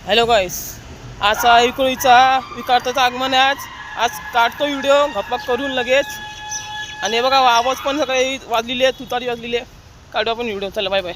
Hello गाईस, आज इकोळीचा विकार्थाचं आगमन आहे. आज काढतो व्हिडिओ घप्पा करून लगेच. आणि बघा आवाज पण सकाळी वाजलेली आहे, तुतारी वाजलेली आहे. काढू आपण व्हिडिओ. चला बाय बाय.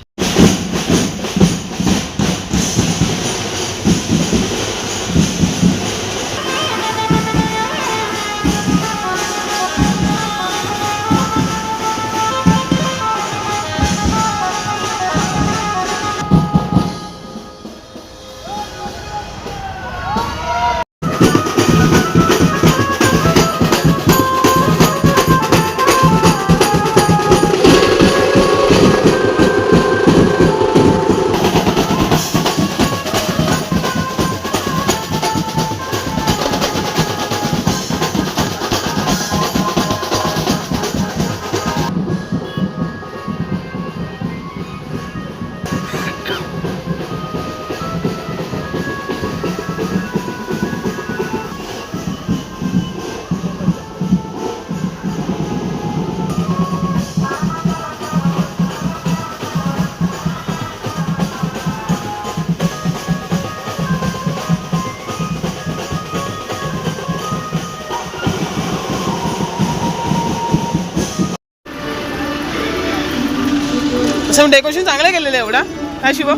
असं डेकोरेशन चांगलं केलेलं आहे एवढा. काय शिव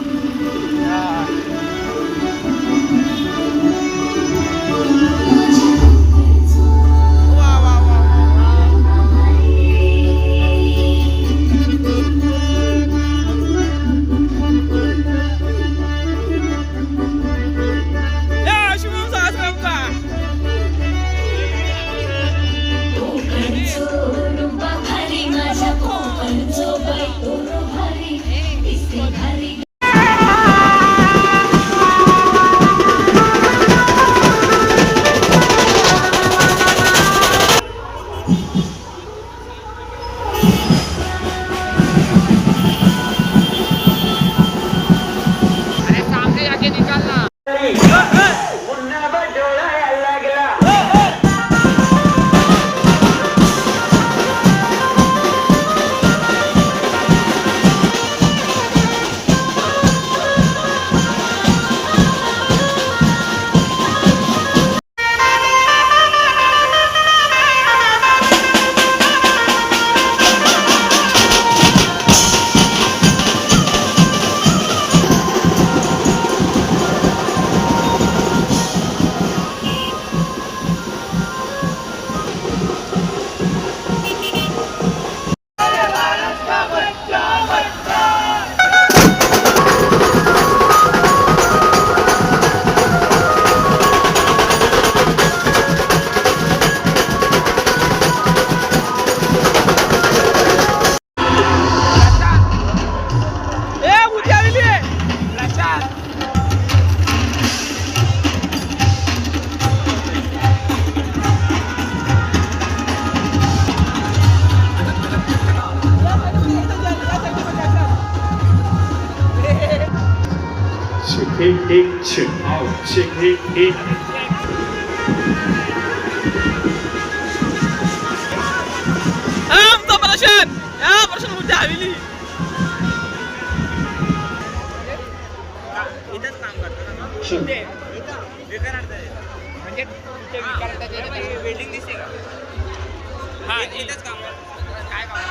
बिल्डिंग दिसते का? हा इथेच काम काय काम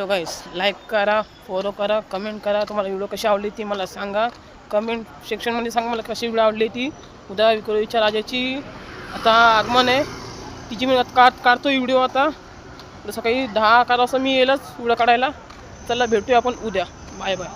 गाईस लाईक करा, फॉलो करा, कमेंट करा. तुम्हाला व्हिडिओ कशी आवडली ती मला सांगा. कमेंट सेक्शनमध्ये सांगा मला कशी व्हिडिओ आवडली ती. उद्या विक्रोळीच्या राजाची आता आगमन आहे, तिची मी काढतो व्हिडिओ. आता सकाळी 10-11 वाजता मी येईलच व्हिडिओ काढायला. चला भेटूया आपण उद्या. Bye bye.